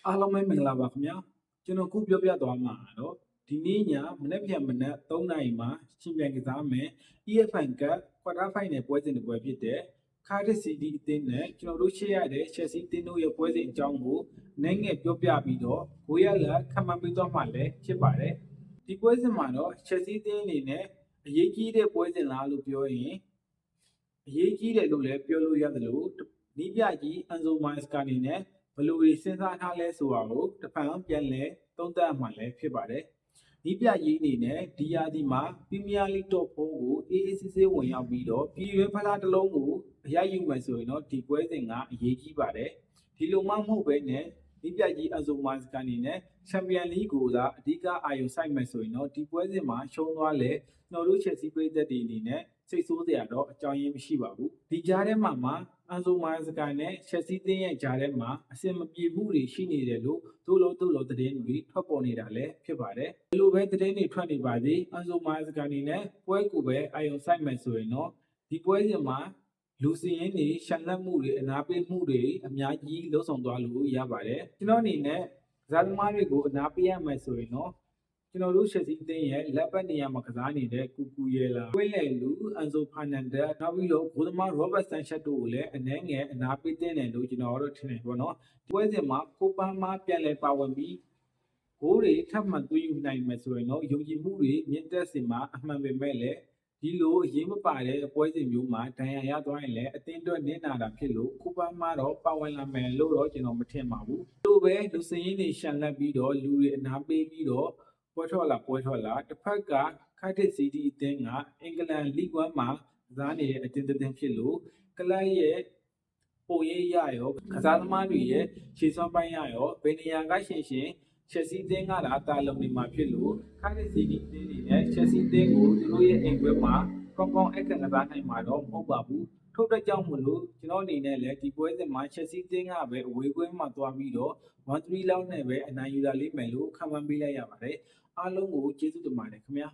အားလုံးပဲမင်္ဂလာပါခင်ဗျာကျွန်တော်ခုပြောပြသွားမှာတော့ဒီနေ့ညမနေ့ပြန်မနက်3နာရီမှာရှင်ပြိုင်ကစားမယ် EFL Cup Quarter Final ပွဲစဉ်တစ်ပွဲဖြစ်တဲ့ Cardiff City အသင်းနဲ့ကျွန်တော်တို့ရှေ့ရတဲ့ Chelsea အသင်းတို့ရဲ့ပွဲစဉ်အကြောင်းကိုနိုင်ငယ်ပြောပြပြီးတော့ဂိုးရလခန့်မှန်းပေးသွားမှာလည်းဖြစ်ပါတယ်ဒီပွဲစဉ်မှာတော့ Chelsea အသင်းအနေနဲ့အရေးကြီးတဲ့ပွဲစဉ်လားလို့ပြောရင်အရေးကြီးတယ်လို့လည်းပြောလို့ရတယ်လို့နီးပြကြီးအန်ဇိုမိုင်းစကာအနေနဲ့ဘယ်လိုတွေစဉ်းစားထားလဲဆိုတာကိုတစ်ဖန်ပြန်လဲသုံးသပ်မှလည်းဖြစ်ပါတယ်။ဒီပြကြီးအနေနဲ့ဒီယာဒီမှာပရီးမီးယားလိတော့4ကိုအေးအေးဆေးဆေးဝင်ရောက်ပြီးတော့ပြည်တွင်းဖလားတစ်လုံးကိုအရယူမယ်ဆိုရင်တော့ဒီပွဲစဉ်ကအရေးကြီးပါတယ်။ဒီလိုမှမဟုတ်ပဲနဲ့ဒီပြကြီးအဇိုမိုင်းစကာအနေနဲ့ချန်ပီယံလိကိုသာအဓိကအာရုံစိုက်မယ်ဆိုရင်တော့ဒီပွဲစဉ်မှာရှုံးသွားလဲကျွန်တော်တို့ချက်စီပရိသတ်တွေအနေနဲ့စိတ်ဆိုးစရာတော့အကြောင်းရင်းမရှိပါဘူး။ဒီကြားထဲမှာအန်ဆိုမိုင်းစကာနဲ့ချက်စီတင်းရဲ့ကြားထဲမှာအစင်မပြေမှုတွေရှိနေတယ်လို့သို့လို့သတင်းတွေထွက်ပေါ်နေတာလည်းဖြစ်ပါတယ်။ဒီလိုပဲသတင်းတွေထွက်နေပါသေးအန်ဆိုမိုင်းစကာအနေနဲ့ပွဲကိုပဲအာရုံစိုက်မယ်ဆိုရင်တော့ဒီပွဲစဉ်မှာလူစည်ရင်းတွေရှန်လက်မှုတွေအနာပေးမှုတွေအများကြီးလှုပ်ဆောင်သွားလို့ရပါတယ်။ကျွန်တော်အနေနဲ့ဇာတ်သမားတွေကိုအနာပေးရမယ်ဆိုရင်တော့ကျွန်တော်တို့ရှက်စီအသင်းရဲ့လက်ပတ်နေရာမှာကစားနေတဲ့ကူကူရဲလာဝင်းလယ်လူအန်ဆိုဖာနန်ဒက်နောက်ပြီးတော့ဂိုးသမားရောဘတ်ဆန်ချက်တို့ကိုလည်းအနှဲငယ်အနာပေးတဲ့တယ်လို့ကျွန်တော်တို့ထင်တယ်ပေါ့နော်ဒီပွဲစဉ်မှာကိုပန်းမပြန်လဲပါဝင်ပြီးဂိုးတွေထပ်မံသွင်းယူနိုင်မယ်ဆိုရင်တော့ယုံကြည်မှုတွေမြင့်တက်စေမှာအမှန်ပဲမဲ့လေဒီလိုအရေးမပါတဲ့ပွဲစဉ်မျိုးမှာဒဏ်ရာရသွားရင်လည်းအသင်းအတွက်နစ်နာတာဖြစ်လို့ကိုပန်းမတော့ပါဝင်လာမယ်လို့တော့ကျွန်တော်မထင်ပါဘူးဒီလိုပဲလူစင်းရင်းတွေရှန်လက်ပြီးတော့လူတွေအနာပေးပြီးတော့ပွဲထွက်လာတစ်ဖက်ကCardiff City အသင်းကအင်္ဂလန်လိဂ်1မှာကစားနေတဲ့အသင်းတစ်သင်းဖြစ်လို့ကလပ်ရဲ့ပုံရိပ်ရရောကစားသမားတွေရဲ့ခြေစွမ်းပိုင်းရရောဘယ်နေရာကရှင်ချက်စီအသင်းကလာတာလုံနေမှာဖြစ်လို့Cardiff City အသင်းတွေနဲ့ချက်စီအသင်းကိုသူတို့ရဲ့အိမ်ဘက်မှာကောင်းအခက်ကစားနိုင်မှာတော့မဟုတ်ပါဘူးထို့အတွက်ကြောင့်မို့လို့ကျွန်တော်အနေနဲ့လည်းဒီပွဲစဉ်မှာချက်စီအသင်းကပဲအဝေးကွင်းမှာသွားပြီးတော့1-3လောက်နဲ့ပဲအနိုင်ယူလာလိမ့်မယ်လို့ခန့်မှန်းပေးလိုက်ရပါတယ်အားလုံးကိုကျေးဇူးတင်ပါတယ်ခင်ဗျာ